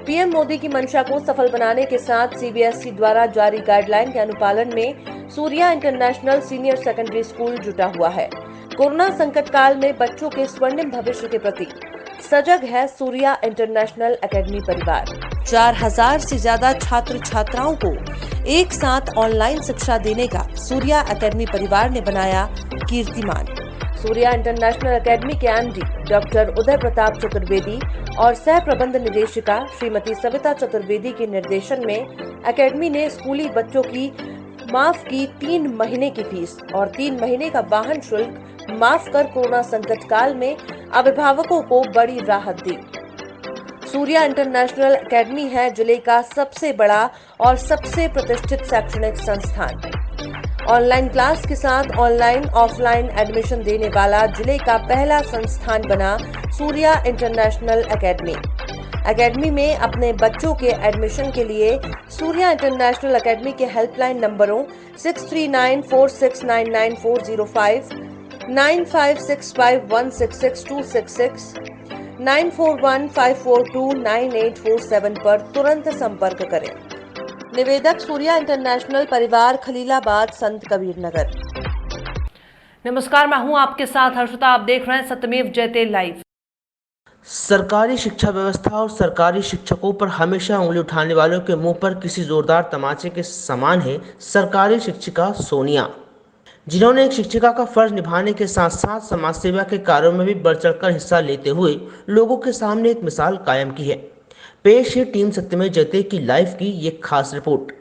PM Modi की मंशा को सफल बनाने के साथ सीबीएसई द्वारा जारी गाइडलाइन के अनुपालन में Surya international senior secondary school जुटा हुआ है। कोरोना संकट काल में बच्चों के स्वर्णिम भविष्य के प्रति सजग है सूर्या इंटरनेशनल एकेडमी परिवार। 4000 से ज्यादा छात्र छात्राओं को एक साथ ऑनलाइन शिक्षा देने का सूर्या एकेडमी परिवार ने बनाया कीर्तिमान। सूर्या इंटरनेशनल एकेडमी के एमडी डॉक्टर उदय प्रताप चतुर्वेदी और सह प्रबंध निदेशिका श्रीमती सविता चतुर्वेदी के निर्देशन में एकेडमी ने स्कूली बच्चों की माफ की 3 महीने की फीस और 3 महीने का वाहन शुल्क माफ कर कोरोना संकट काल में अभिभावकों को बड़ी राहत दी। सूर्या इंटरनेशनल एकेडमी है जिले का सबसे बड़ा और सबसे प्रतिष्ठित शैक्षणिक संस्थान। ऑनलाइन क्लास के साथ ऑनलाइन ऑफलाइन एडमिशन देने वाला जिले का पहला संस्थान बना सूर्या इंटरनेशनल एकेडमी। एकेडमी में अपने बच्चों के एडमिशन के लिए सूर्या इंटरनेशनल एकेडमी के हेल्पलाइन नंबरों 6394699405, 9565166266, 9415429847 पर तुरंत संपर्क करें। निवेदक सूर्या इंटरनेशनल परिवार, खलीलाबाद, संत कबीर नगर। नमस्कार, मैं हूं आपके साथ हर्षिता। आप देख रहे हैं सत्यमेव जयते लाइव। सरकारी शिक्षा व्यवस्था और सरकारी शिक्षकों पर हमेशा उंगली उठाने वालों के मुंह पर किसी जोरदार तमाचे के समान है सरकारी शिक्षिका सोनिया, जिन्होंने एक शिक्षिका का फर्ज निभाने के साथ साथ समाज सेवा के कार्यों में भी बढ़ चढ़कर हिस्सा लेते हुए लोगों के सामने एक मिसाल कायम की है। पेश है टीम सत्यमेव जयते की लाइव की ये खास रिपोर्ट।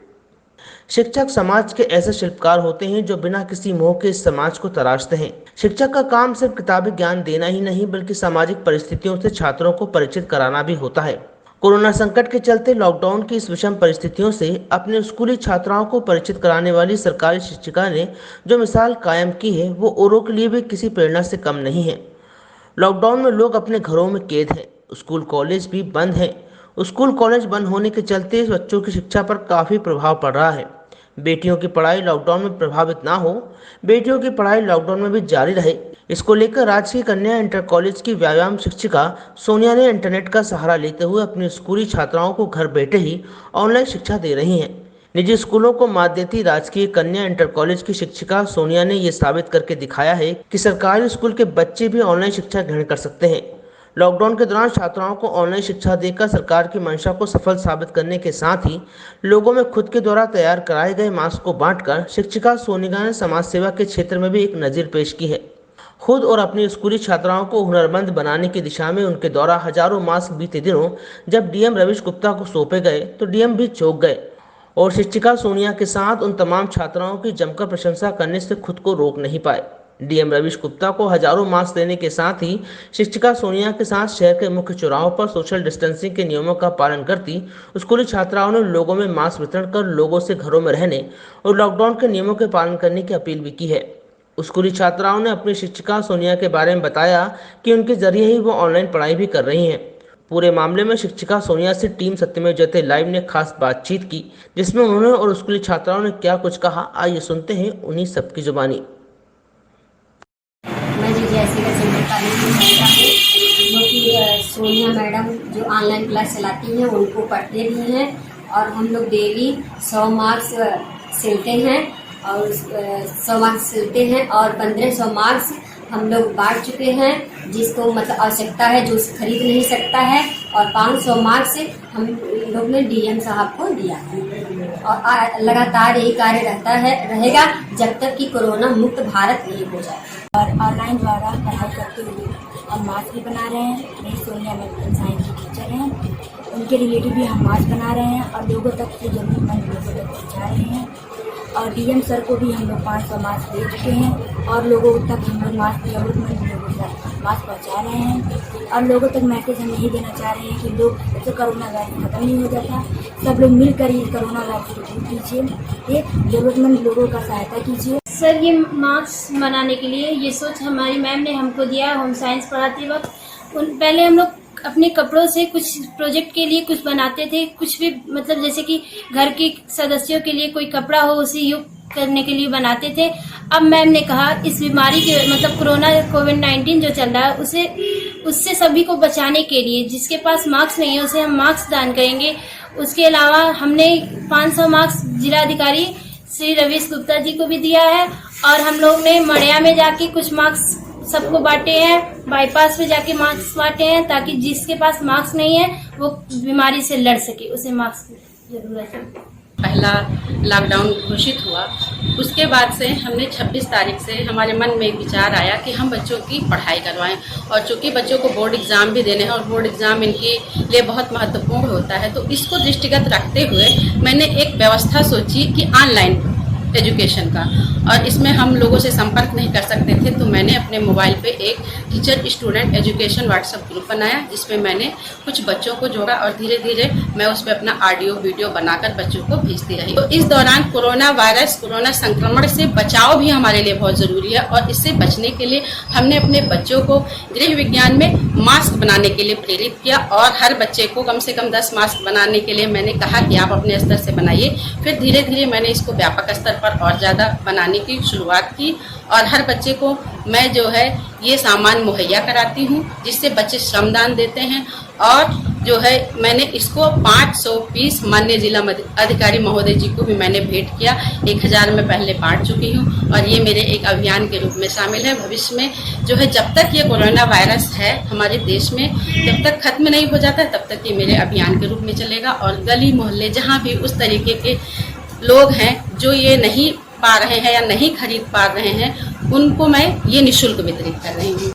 शिक्षक समाज के ऐसे शिल्पकार होते हैं जो बिना किसी मोह के इस समाज को तराशते हैं। शिक्षक का काम सिर्फ किताबी ज्ञान देना ही नहीं बल्कि सामाजिक परिस्थितियों से छात्रों को परिचित कराना भी होता है। कोरोना संकट के चलते लॉकडाउन की इस विषम परिस्थितियों से अपने स्कूली छात्राओं को परिचित कराने वाली सरकारी शिक्षिका ने जो मिसाल कायम की है वो औरों के लिए भी किसी प्रेरणा से कम नहीं है। लॉकडाउन में लोग अपने घरों में कैद हैं, स्कूल कॉलेज भी बंद हैं। स्कूल कॉलेज बंद होने के चलते बच्चों की शिक्षा पर काफ़ी प्रभाव पड़ रहा है। बेटियों की पढ़ाई लॉकडाउन में प्रभावित ना हो, बेटियों की पढ़ाई लॉकडाउन में भी जारी रहे, इसको लेकर राजकीय कन्या इंटर कॉलेज की व्यायाम शिक्षिका सोनिया ने इंटरनेट का सहारा लेते हुए अपनी स्कूली छात्राओं को घर बैठे ही ऑनलाइन शिक्षा दे रही हैं। निजी स्कूलों को मात देती राजकीय कन्या इंटर कॉलेज की शिक्षिका सोनिया ने ये साबित करके दिखाया है कि सरकारी स्कूल के बच्चे भी ऑनलाइन शिक्षा ग्रहण कर सकते हैं। लॉकडाउन के दौरान छात्राओं को ऑनलाइन शिक्षा देकर सरकार की मंशा को सफल साबित करने के साथ ही लोगों में खुद के द्वारा तैयार कराए गए मास्क को बांटकर शिक्षिका सोनिया ने समाज सेवा के क्षेत्र में भी एक नज़ीर पेश की है। खुद और अपनी स्कूली छात्राओं को हुनरमंद बनाने की दिशा में उनके द्वारा हजारों मास्क बीते दिनों जब डीएम रविश गुप्ता को सौंपे गए तो डीएम भी चौंक गए और शिक्षिका सोनिया के साथ उन तमाम छात्राओं की जमकर प्रशंसा करने से खुद को रोक नहीं पाए। डीएम रविश गुप्ता को हजारों मास्क देने के साथ ही शिक्षिका सोनिया के साथ शहर के मुख्य चौराहों पर सोशल डिस्टेंसिंग के नियमों का पालन करती स्कूली छात्राओं ने लोगों में मास्क वितरण कर लोगों से घरों में रहने और लॉकडाउन के नियमों के पालन करने की अपील भी की है। स्कूली छात्राओं ने अपनी शिक्षिका सोनिया के बारे में बताया कि उनके जरिए ही वो ऑनलाइन पढ़ाई भी कर रही हैं। पूरे मामले में शिक्षिका सोनिया से टीम सत्यमेव जयते लाइव ने खास बातचीत की, जिसमें उन्होंने और स्कूली छात्राओं ने क्या कुछ कहा, आइए सुनते हैं उन्हीं सबकी जुबानी। सोनिया मैडम जो ऑनलाइन क्लास चलाती हैं उनको पढ़ते भी हैं और हम लोग डेली 100 मार्क्स सिलते हैं और 100 मार्क्स सिलते हैं और 1500 मार्क्स हम लोग बांट चुके हैं जिसको मतलब आवश्यकता है जो खरीद नहीं सकता है और 500 मार्क्स हम लोग ने डीएम साहब को दिया है और लगातार यही कार्य रहेगा जब तक कि कोरोना मुक्त भारत नहीं हो जाए। और ऑनलाइन द्वारा पढ़ाई करते हुए और मास्क भी बना रहे हैं। मेरी सोनिया मैडम साइंस की टीचर हैं, उनके रिलेटिव भी हम मास्क बना रहे हैं और लोगों तक से जरूरतमंद लोगों तक पहुँचा रहे हैं। और डीएम सर को भी हम लोग 500 मास्क दे चुके हैं और लोगों तक हम लोग मास्क जरूरतमंद लोगों तक मास्क पहुँचा रहे हैं। और लोगों तक मैसेज हम यही देना चाह रहे हैं कि लोग जैसे कोरोना वायरस खत्म नहीं हो जाता, सब लोग मिलकर ये कोरोना वायरस को दूर कीजिए, एक जरूरतमंद लोगों का सहायता कीजिए। सर, ये मास्क बनाने के लिए ये सोच हमारी मैम ने हमको दिया। होम साइंस पढ़ाते वक्त पहले हम लोग अपने कपड़ों से कुछ प्रोजेक्ट के लिए कुछ बनाते थे, कुछ भी मतलब जैसे कि घर के सदस्यों के लिए कोई कपड़ा हो उसी करने के लिए बनाते थे। अब मैम ने कहा इस बीमारी के मतलब कोरोना कोविड-19 जो चल रहा है उससे सभी को बचाने के लिए जिसके पास मास्क नहीं है उसे हम मास्क दान करेंगे। उसके अलावा हमने 500 मास्क जिलाधिकारी श्री रवीश गुप्ता जी को भी दिया है और हम लोग ने मड़िया में जाके कुछ मास्क सबको बांटे हैं, बाईपास पे जाके मास्क बांटे हैं ताकि जिसके पास मास्क नहीं है वो बीमारी से लड़ सके, उसे मास्क की जरूरत है। पहला लॉकडाउन घोषित हुआ उसके बाद से हमने 26 तारीख से हमारे मन में एक विचार आया कि हम बच्चों की पढ़ाई करवाएं और चूंकि बच्चों को बोर्ड एग्ज़ाम भी देने हैं और बोर्ड एग्ज़ाम इनके लिए बहुत महत्वपूर्ण होता है, तो इसको दृष्टिगत रखते हुए मैंने एक व्यवस्था सोची कि ऑनलाइन एजुकेशन का, और इसमें हम लोगों से संपर्क नहीं कर सकते थे तो मैंने अपने मोबाइल पे एक teacher student education WhatsApp group बनाया जिसमें मैंने कुछ बच्चों को जोड़ा और धीरे धीरे मैं उस पर अपना ऑडियो वीडियो बनाकर बच्चों को भेजती रही। तो इस दौरान कोरोना संक्रमण से बचाव भी हमारे लिए बहुत ज़रूरी है और इससे बचने के लिए हमने अपने बच्चों को गृह विज्ञान में मास्क बनाने के लिए प्रेरित किया और हर बच्चे को कम से कम 10 मास्क बनाने के लिए मैंने कहा कि आप अपने स्तर से बनाइए। फिर धीरे धीरे मैंने इसको व्यापक स्तर पर और ज़्यादा बनाने की शुरुआत की और हर बच्चे को मैं जो है ये सामान मुहैया कराती हूँ जिससे बच्चे श्रमदान देते हैं और जो है मैंने इसको 500 पीस माननीय जिला अधिकारी महोदय जी को भी मैंने भेंट किया। 1000 में पहले बांट चुकी हूँ और ये मेरे एक अभियान के रूप में शामिल है। भविष्य में जो है जब तक ये कोरोना वायरस है हमारे देश में जब तक खत्म नहीं हो जाता तब तक ये मेरे अभियान के रूप में चलेगा और गली मोहल्ले जहाँ भी उस तरीके के लोग हैं जो ये नहीं पा रहे हैं या नहीं खरीद पा रहे हैं उनको मैं ये निःशुल्क वितरित कर रही हूँ।